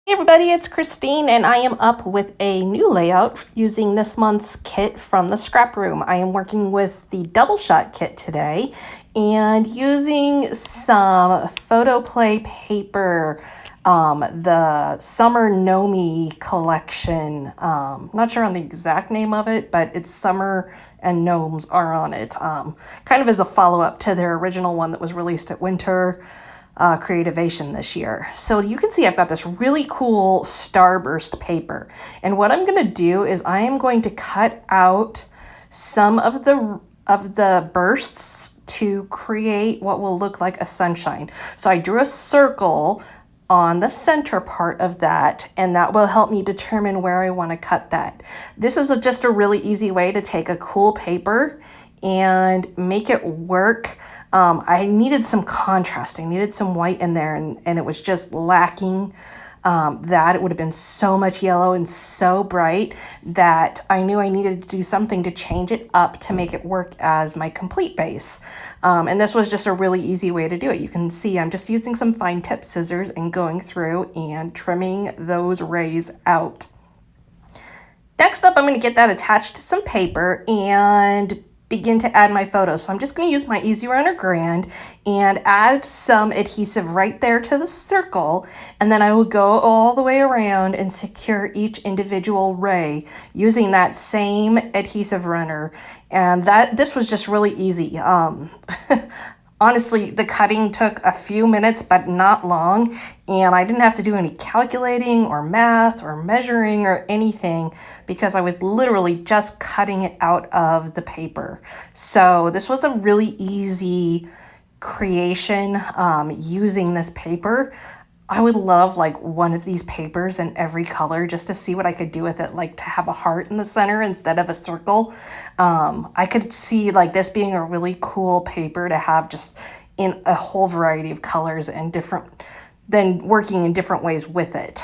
Hey everybody, it's Christine and I am up with a new layout using this month's kit from the ScrapRoom. I am working with the DoubleShot kit today and using some photo play paper, the Summer Nomi collection. Not sure on the exact name of it, but it's Summer and Gnomes are on it. Kind of as a follow-up to their original one that was released at Winter Creativation this year. So you can see I've got this really cool starburst paper, and what I'm going to do is I am going to cut out some of the bursts to create what will look like a sunshine. So I drew a circle on the center part of that, and that will help me determine where I want to cut that. This is just a really easy way to take a cool paper and make it work. I needed some contrast. I needed some white in there, and it was just lacking that. It would have been so much yellow and so bright that I knew I needed to do something to change it up to make it work as my complete base. And this was just a really easy way to do it. You can see I'm just using some fine tip scissors and going through and trimming those rays out. Next up, I'm going to get that attached to some paper and begin to add my photos. So I'm just going to use my Easy Runner Grand and add some adhesive right there to the circle, and then I will go all the way around and secure each individual ray using that same adhesive runner. And this was just really easy. Honestly, the cutting took a few minutes, but not long, and I didn't have to do any calculating or math or measuring or anything because I was literally just cutting it out of the paper. So this was a really easy creation using this paper. I would love like one of these papers in every color just to see what I could do with it, like to have a heart in the center instead of a circle. I could see like this being a really cool paper to have just in a whole variety of colors and then working in different ways with it.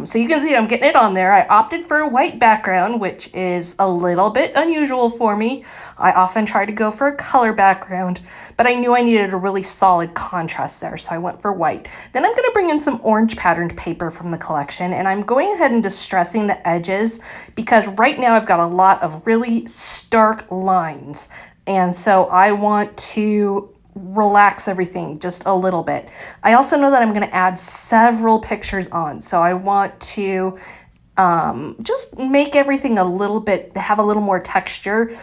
So you can see I'm getting it on there. I opted for a white background, which is a little bit unusual for me. I often try to go for a color background, but I knew I needed a really solid contrast there, so I went for white. Then I'm gonna bring in some orange patterned paper from the collection, and I'm going ahead and distressing the edges because right now I've got a lot of really stark lines. And so I want to relax everything just a little bit. I also know that I'm going to add several pictures on, so I want to just make everything have a little more texture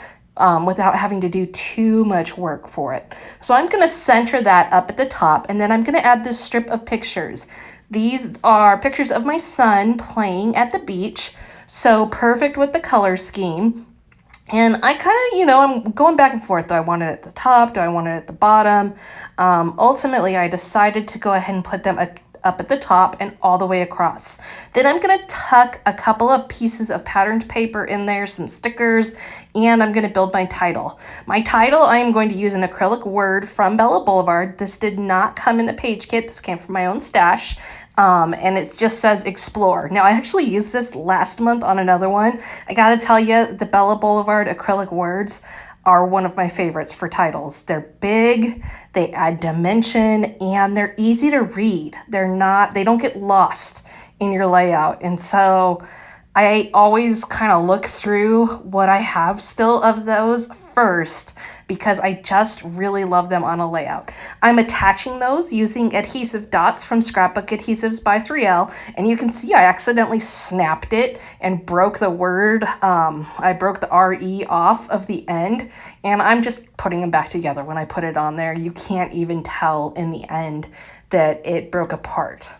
without having to do too much work for it. So I'm going to center that up at the top, and then I'm going to add this strip of pictures. These are pictures of my son playing at the beach, so perfect with the color scheme. And I kind of, I'm going back and forth. Do I want it at the top? Do I want it at the bottom? Ultimately, I decided to go ahead and put them up at the top and all the way across. Then I'm going to tuck a couple of pieces of patterned paper in there, some stickers, and I'm going to build my title. My title, I am going to use an acrylic word from Bella Boulevard. This did not come in the page kit. This came from my own stash. And it just says explore. Now, I actually used this last month on another one. I gotta tell you, the Bella Boulevard acrylic words are one of my favorites for titles. They're big, they add dimension, and they're easy to read. They don't get lost in your layout. And so I always kind of look through what I have still of those first because I just really love them on a layout. I'm attaching those using adhesive dots from Scrapbook Adhesives by 3L, and you can see I accidentally snapped it and broke the word. I broke the RE off of the end, and I'm just putting them back together. When I put it on there, you can't even tell in the end that it broke apart.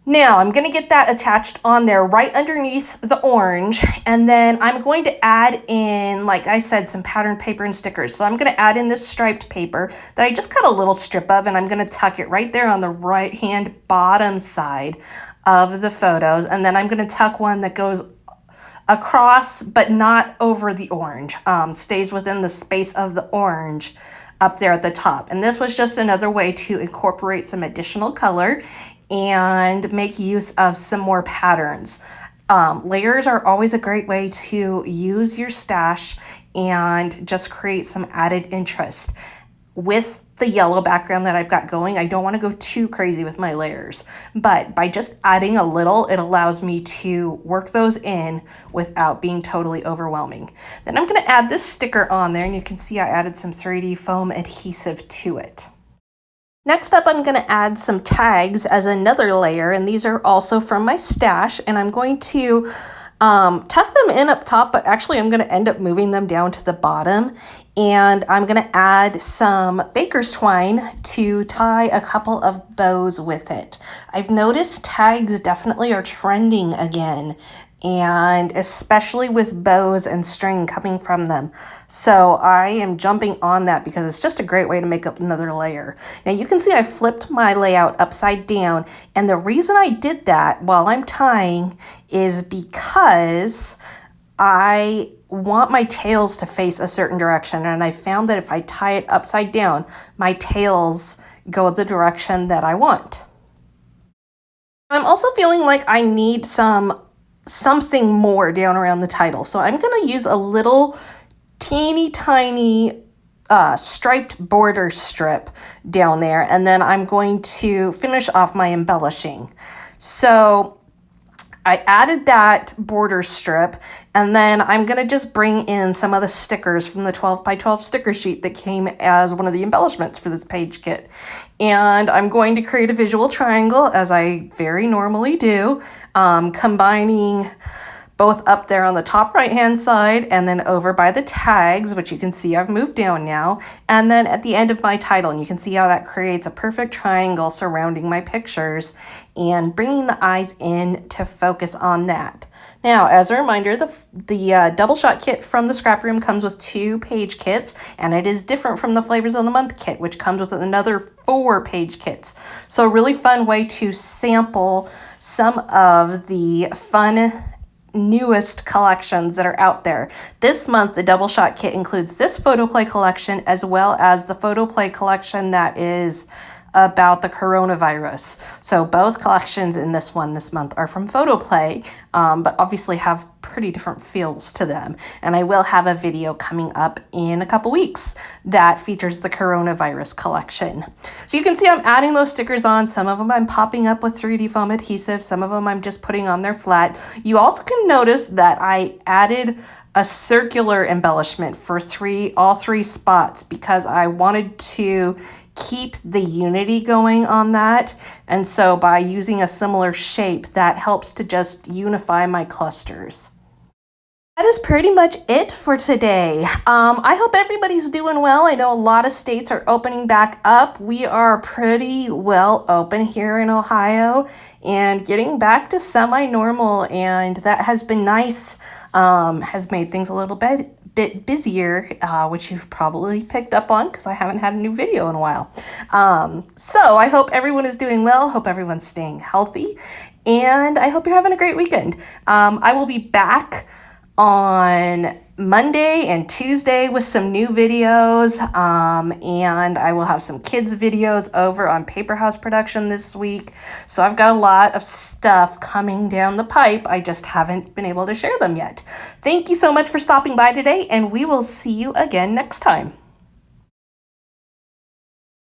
Now I'm going to get that attached on there right underneath the orange, and then I'm going to add in, like I said, some patterned paper and stickers. So I'm going to add in this striped paper that I just cut a little strip of, and I'm going to tuck it right there on the right hand bottom side of the photos, and then I'm going to tuck one that goes across but not over the orange, stays within the space of the orange up there at the top. And this was just another way to incorporate some additional color and make use of some more patterns. Layers are always a great way to use your stash and just create some added interest. With the yellow background that I've got going. I don't want to go too crazy with my layers, but by just adding a little, it allows me to work those in without being totally overwhelming. Then I'm going to add this sticker on there, and you can see I added some 3D foam adhesive to it. Next up, I'm going to add some tags as another layer, and these are also from my stash, and I'm going to tuck them in up top, but actually I'm going to end up moving them down to the bottom, and I'm going to add some baker's twine to tie a couple of bows with it. I've noticed tags definitely are trending again, and especially with bows and string coming from them. So I am jumping on that because it's just a great way to make up another layer. Now you can see I flipped my layout upside down, and the reason I did that while I'm tying is because I want my tails to face a certain direction, and I found that if I tie it upside down, my tails go the direction that I want. I'm also feeling like I need something more down around the title. So I'm going to use a little teeny tiny striped border strip down there, and then I'm going to finish off my embellishing. So I added that border strip, and then I'm going to just bring in some of the stickers from the 12 by 12 sticker sheet that came as one of the embellishments for this page kit. And I'm going to create a visual triangle, as I very normally do, combining both up there on the top right hand side and then over by the tags, which you can see I've moved down now, and then at the end of my title. And you can see how that creates a perfect triangle surrounding my pictures and bringing the eyes in to focus on that. Now, as a reminder, the double shot kit from the scrap room comes with 2 page kits, and it is different from the Flavors of the Month kit, which comes with another 4 page kits. So a really fun way to sample some of the fun newest collections that are out there. This month, the double shot kit includes this photo play collection, as well as the photo play collection that is about the coronavirus. So both collections in this one this month are from photo play, but obviously have pretty different feels to them. And I will have a video coming up in a couple weeks that features the coronavirus collection. So you can see I'm adding those stickers on. Some of them I'm popping up with 3D foam adhesive. Some of them I'm just putting on there flat. You also can notice that I added a circular embellishment for all three spots because I wanted to keep the unity going on that. And so by using a similar shape, that helps to just unify my clusters. That is pretty much it for today. I hope everybody's doing well. I know a lot of states are opening back up. We are pretty well open here in Ohio and getting back to semi-normal, and that has been nice. Has made things a little bit busier, which you've probably picked up on because I haven't had a new video in a while. So I hope everyone is doing well. Hope everyone's staying healthy, and I hope you're having a great weekend. I will be back on Monday and Tuesday with some new videos, and I will have some kids videos over on Paper House Production this week. So I've got a lot of stuff coming down the pipe. I just haven't been able to share them yet. Thank you so much for stopping by today, and we will see you again next time.